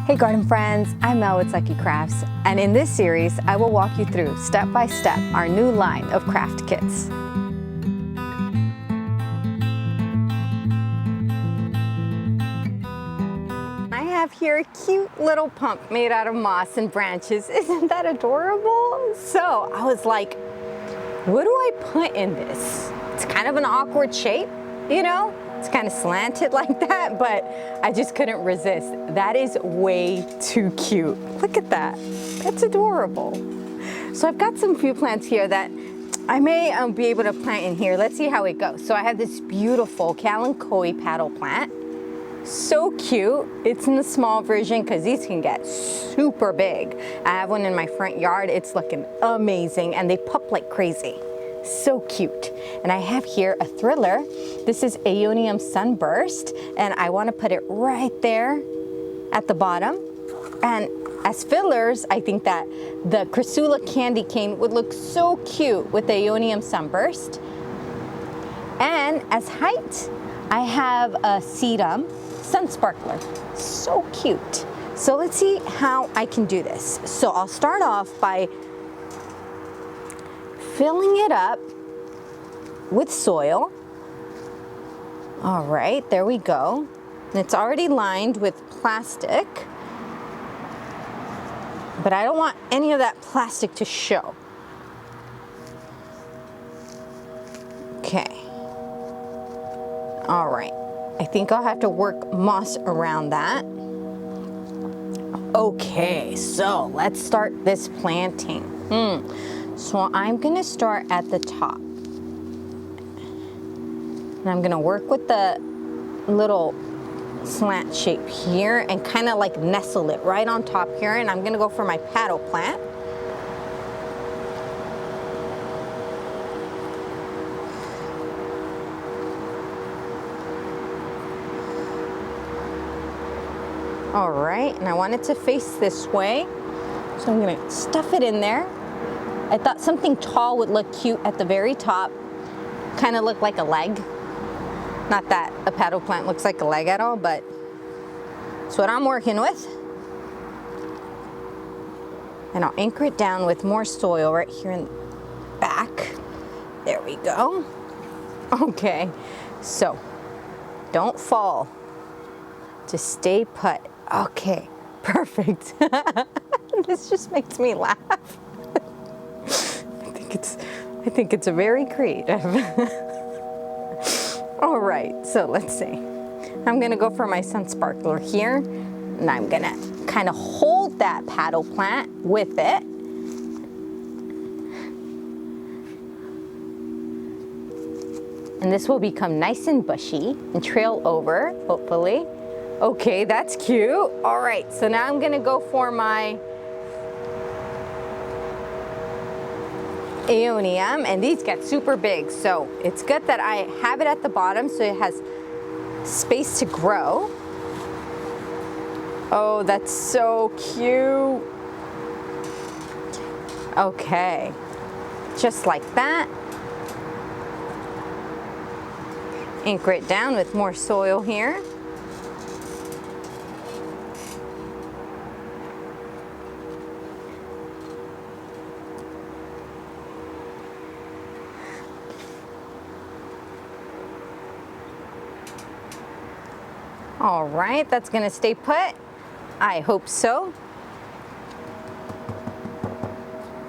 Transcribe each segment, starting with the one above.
Hey garden friends, I'm Mel with Lucky Crafts, and in this series I will walk you through step by step our new line of craft kits. I have here a cute little pump made out of moss and branches. Isn't that adorable? So I was like, what do I put in this? It's kind of an awkward shape, you know? It's kind of slanted like that, but I just couldn't resist. That is way too cute. Look at that. That's adorable. So I've got some few plants here that I may be able to plant in here. Let's see how it goes. So I have this beautiful Kalanchoe paddle plant. So cute. It's in the small version because these can get super big. I have one in my front yard. It's looking amazing and they pop like crazy. So cute. And I have here a thriller. This is Aeonium Sunburst, and I want to put it right there at the bottom. And as fillers, I think that the Chrysula candy cane would look so cute with the Aeonium Sunburst. And as height, I have a Sedum Sun Sparkler. So cute. So let's see how I can do this. So I'll start off by filling it up with soil. All right, there we go. And it's already lined with plastic, but I don't want any of that plastic to show. Okay. All right. I think I'll have to work moss around that. Okay, so let's start this planting. So I'm gonna start at the top. And I'm gonna work with the little slant shape here and kind of like nestle it right on top here. And I'm gonna go for my paddle plant. All right, and I want it to face this way. So I'm gonna stuff it in there. I thought something tall would look cute at the very top, kind of look like a leg. Not that a paddle plant looks like a leg at all, but it's what I'm working with. And I'll anchor it down with more soil right here in the back. There we go. Okay, so don't fall. Just stay put. Okay, perfect. This just makes me laugh. I think it's very creative. All right, so let's see. I'm gonna go for my Sun Sparkler here, and I'm gonna kind of hold that paddle plant with it. And this will become nice and bushy and trail over, hopefully. Okay, that's cute. All right, so now I'm gonna go for my Aeonium, and these get super big, so it's good that I have it at the bottom so it has space to grow. Oh, that's so cute. Okay, just like that. Anchor it down with more soil here. All right, that's gonna stay put. I hope so.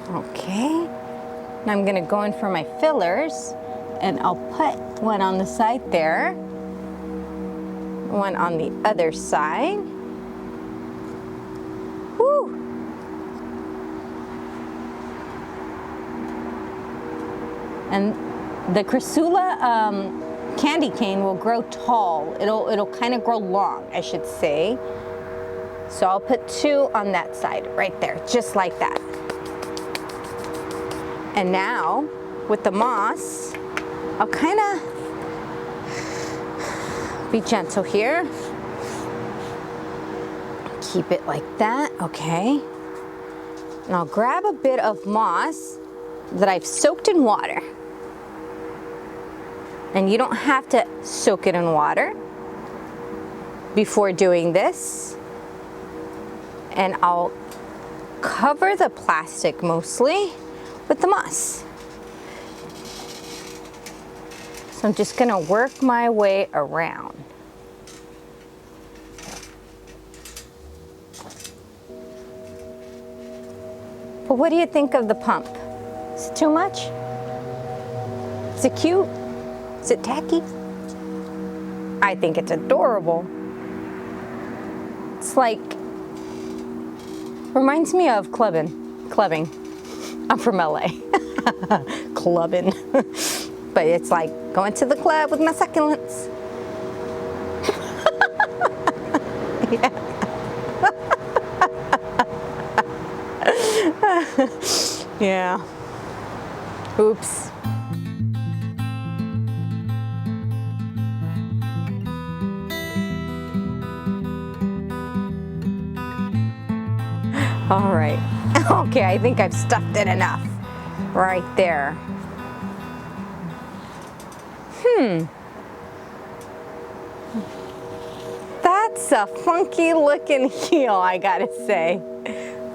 Okay, now I'm gonna go in for my fillers, and I'll put one on the side there, one on the other side. Woo! And the Chrysula candy cane will grow tall. It'll kind of grow long, I should say. So I'll put two on that side right there, just like that. And now with the moss, I'll kind of be gentle here. Keep it like that, okay. And I'll grab a bit of moss that I've soaked in water. And you don't have to soak it in water before doing this. and I'll cover the plastic mostly with the moss. So I'm just gonna work my way around. But what do you think of the pump? Is it too much? Is it cute? Is it tacky? I think it's adorable. It's like, reminds me of clubbing. I'm from LA. Clubbing. But it's like going to the club with my succulents. Yeah. Yeah. Oops. All right. Okay, I think I've stuffed it enough. Right there. That's a funky looking heel, I gotta say.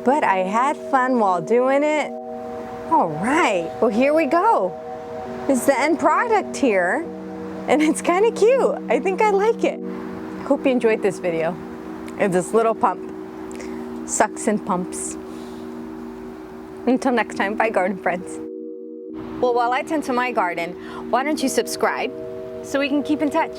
But I had fun while doing it. All right, well, here we go. It's the end product here, and it's kind of cute. I think I like it. Hope you enjoyed this video. It's this little pump. Sucks and pumps. Until next time, bye garden friends. Well, while I tend to my garden, why don't you subscribe so we can keep in touch?